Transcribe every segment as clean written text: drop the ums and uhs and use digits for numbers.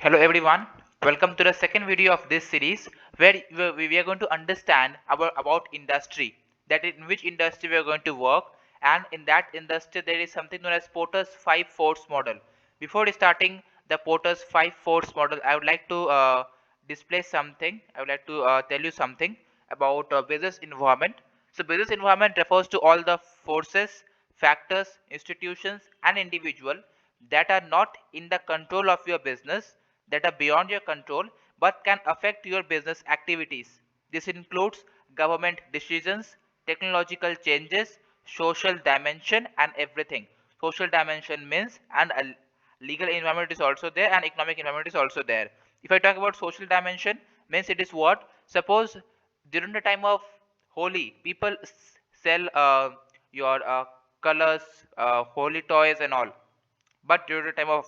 Hello everyone, welcome to the second video of this series where we are going to understand about industry, that in which industry we are going to work, and in that industry there is something known as Porter's 5 force model. Before starting the Porter's 5 force model, I would like to display something, I would like to tell you something about business environment. So business environment refers to all the forces, factors, institutions and individual that are not in the control of your business, that are beyond your control but can affect your business activities. This includes government decisions, technological changes, social dimension and everything. Social dimension means and a legal environment is also there and economic environment is also there. If I talk about social dimension, means it is what? Suppose during the time of Holi, people sell your colors, holy toys and all. But during the time of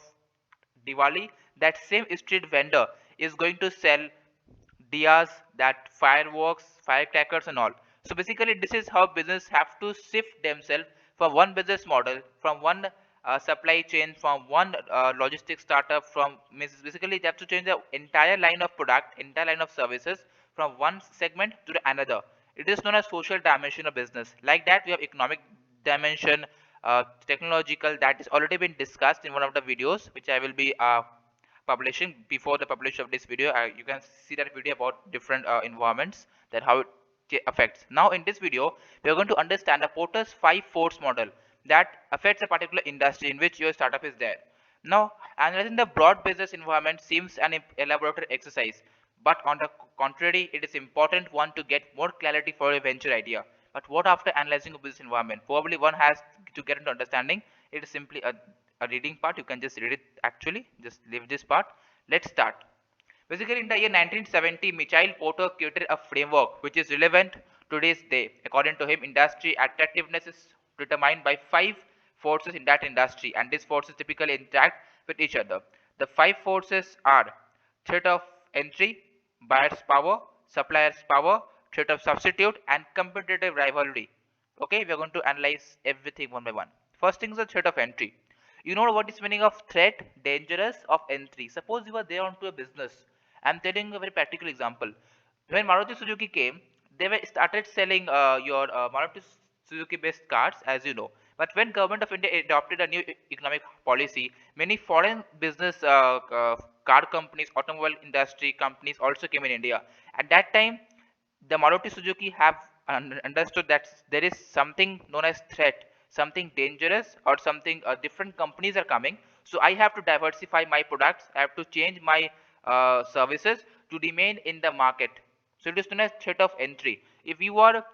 Diwali, that same street vendor is going to sell diyas, that fireworks, firecrackers, and all. So basically, this is how business have to shift themselves from one business model, from one supply chain, from one logistics startup, from means basically they have to change the entire line of product, entire line of services from one segment to the another. It is known as social dimension of business. Like that, we have economic dimension, technological, that is already been discussed in one of the videos which I will be publishing before the publish of this video. You can see that video about different environments, that how it affects. Now in this video we are going to understand the Porter's 5 force model that affects a particular industry in which your startup is there. Now analyzing the broad business environment seems an elaborate exercise, but on the contrary, it is important one to get more clarity for a venture idea. But what after analyzing a business environment? Probably one has to get into understanding. It is simply a reading part. You can just read it actually. Just leave this part. Let's start. Basically, in the year 1970, Michael Porter created a framework which is relevant to today's day. According to him, industry attractiveness is determined by 5 forces in that industry, and these forces typically interact with each other. The 5 forces are threat of entry, buyer's power, supplier's power, threat of substitute, and competitive rivalry. Okay, we are going to analyze everything one by one. First thing is the threat of entry. You know what is meaning of threat, dangerous of entry. Suppose you are there onto a business. I'm telling you a very practical example. When Maruti Suzuki came, they were started selling your Maruti Suzuki based cars, as you know. But when government of India adopted a new economic policy, many foreign business car companies, automobile industry companies also came in India. At that time, the Maruti Suzuki have understood that there is something known as threat, something dangerous or something different companies are coming. So I have to diversify my products. I have to change my services to remain in the market. So it is known as threat of entry. If you are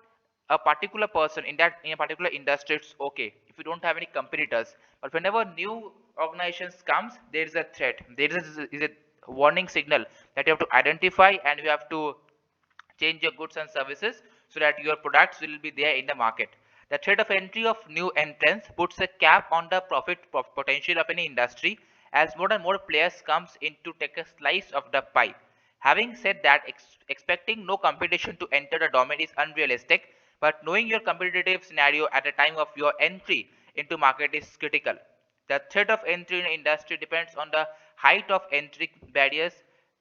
a particular person in a particular industry, it's okay if you don't have any competitors. But whenever new organizations comes, there is a threat. Is a warning signal that you have to identify, and you have to change your goods and services so that your products will be there in the market. The threat of entry of new entrants puts a cap on the profit potential of any industry as more and more players comes in to take a slice of the pie. Having said that, expecting no competition to enter the domain is unrealistic, but knowing your competitive scenario at the time of your entry into market is critical. The threat of entry in industry depends on the height of entry barriers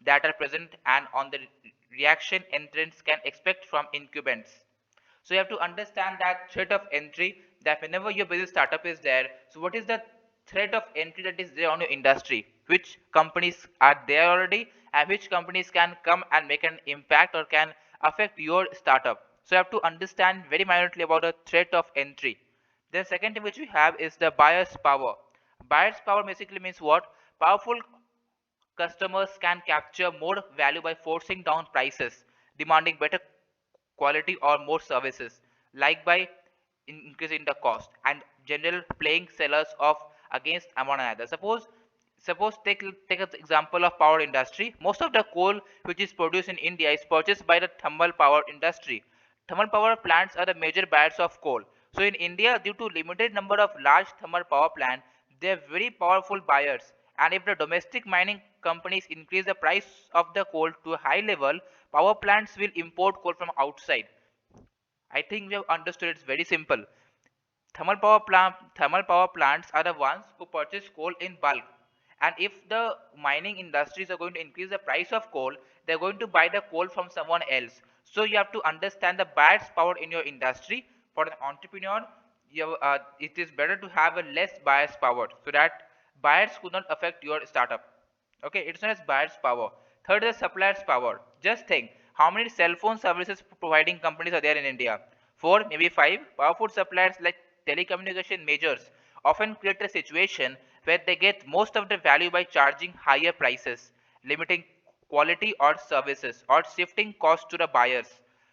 that are present and on the reaction entrants can expect from incumbents. So you have to understand that threat of entry, that whenever your business startup is there, so what is the threat of entry that is there on your industry? Which companies are there already and which companies can come and make an impact or can affect your startup? So you have to understand very minutely about the threat of entry. The second thing which we have is the buyer's power. Buyer's power basically means what? Powerful customers can capture more value by forcing down prices, demanding better quality or more services, like by increasing the cost, and general playing sellers off against one another. Suppose take an example of power industry. Most of the coal which is produced in India is purchased by the thermal power industry. Thermal power plants are the major buyers of coal. So in India, due to limited number of large thermal power plants, they are very powerful buyers. And if the domestic mining companies increase the price of the coal to a high level, power plants will import coal from outside. I think we have understood it's very simple. Thermal power plants are the ones who purchase coal in bulk, And if the mining industries are going to increase the price of coal, they're going to buy the coal from someone else. So you have to understand the buyer's power in your industry. For an entrepreneur, it is better to have a less buyer's power so that buyers could not affect your startup. Okay, it's not as buyer's power. Third is supplier's power. Just think how many cell phone services providing companies are there in India. Four, maybe five. Powerful suppliers like telecommunication majors often create a situation where they get most of the value by charging higher prices, limiting quality or services, or shifting costs to the buyers.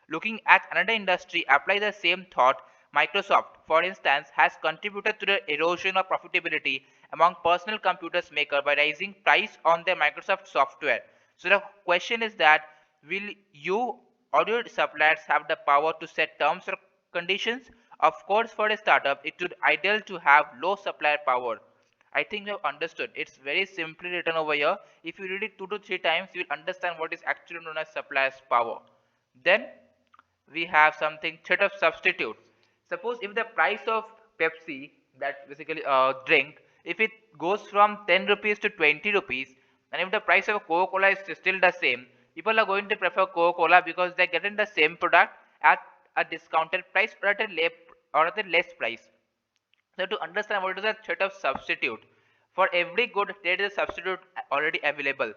Looking at another industry, apply the same thought. Microsoft, for instance, has contributed to the erosion of profitability among personal computers maker by raising price on their Microsoft software. So the question is that will you or your suppliers have the power to set terms or conditions? Of course, for a startup, it would ideal to have low supplier power. I think you have understood. It's very simply written over here. If you read it 2 to 3 times, you will understand what is actually known as supplier's power. Then we have something threat of substitute. Suppose if the price of Pepsi, that basically a drink, if it goes from 10 rupees to 20 rupees, and if the price of Coca-Cola is still the same, people are going to prefer Coca-Cola because they're getting the same product at a discounted price or at a less price. So to understand what is the threat of substitute, for every good there is a substitute already available,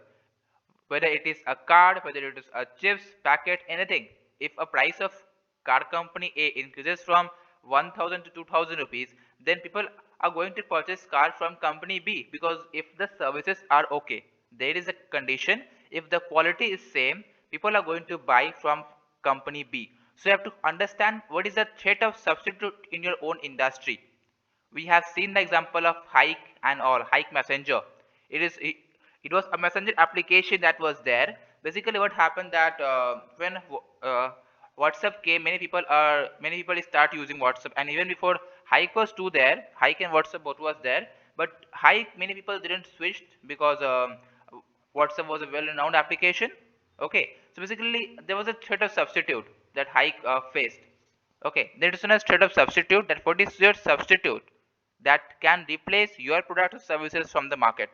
whether it is a card, whether it is a chips packet, anything. If a price of car company A increases from 1000 to 2000 rupees, then people are going to purchase car from company B, because if the services are okay, there is a condition, if the quality is same, people are going to buy from company B. So you have to understand what is the threat of substitute in your own industry. We have seen the example of Hike and all, Hike Messenger. It was a messenger application that was there. Basically what happened that when WhatsApp came, many people start using WhatsApp, and even before Hike was too there, Hike and WhatsApp both was there, but Hike many people didn't switch because WhatsApp was a well-renowned application. Okay, so basically there was a threat of substitute that Hike faced. Okay, there is no threat of substitute. That what is your substitute that can replace your product or services from the market?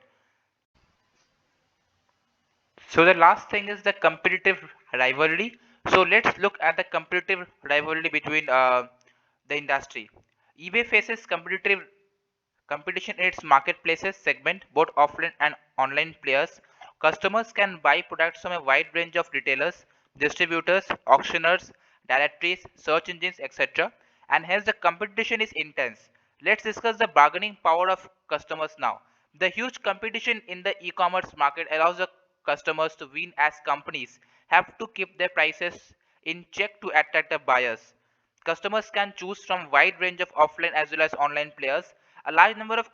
So the last thing is the competitive rivalry. So let's look at the competitive rivalry between the industry. eBay faces competition in its marketplaces segment, both offline and online players. Customers can buy products from a wide range of retailers, distributors, auctioneers, directories, search engines, etc. And hence the competition is intense. Let's discuss the bargaining power of customers now. The huge competition in the e-commerce market allows the customers to win, as companies have to keep their prices in check to attract the buyers. Customers can choose from wide range of offline as well as online players. A large number of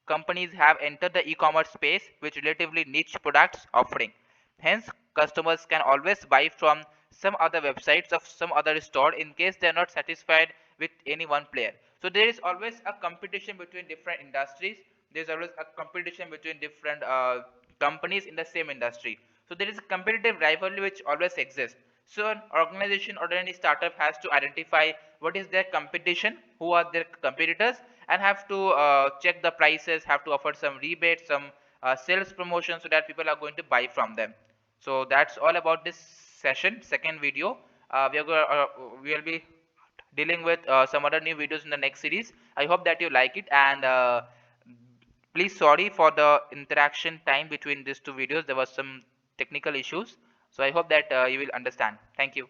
companies have entered the e-commerce space with relatively niche products offering. Hence, customers can always buy from some other websites of some other store in case they are not satisfied with any one player. So there is always a competition between different industries. There is always a competition between different companies in the same industry. So there is a competitive rivalry which always exists. So an organization or any startup has to identify what is their competition, who are their competitors, and have to check the prices, have to offer some rebates, some sales promotion, so that people are going to buy from them. So that's all about this session, second video. We will be dealing with some other new videos in the next series. I hope that you like it, and please sorry for the interaction time between these two videos. There was some technical issues, so I hope that you will understand. Thank you.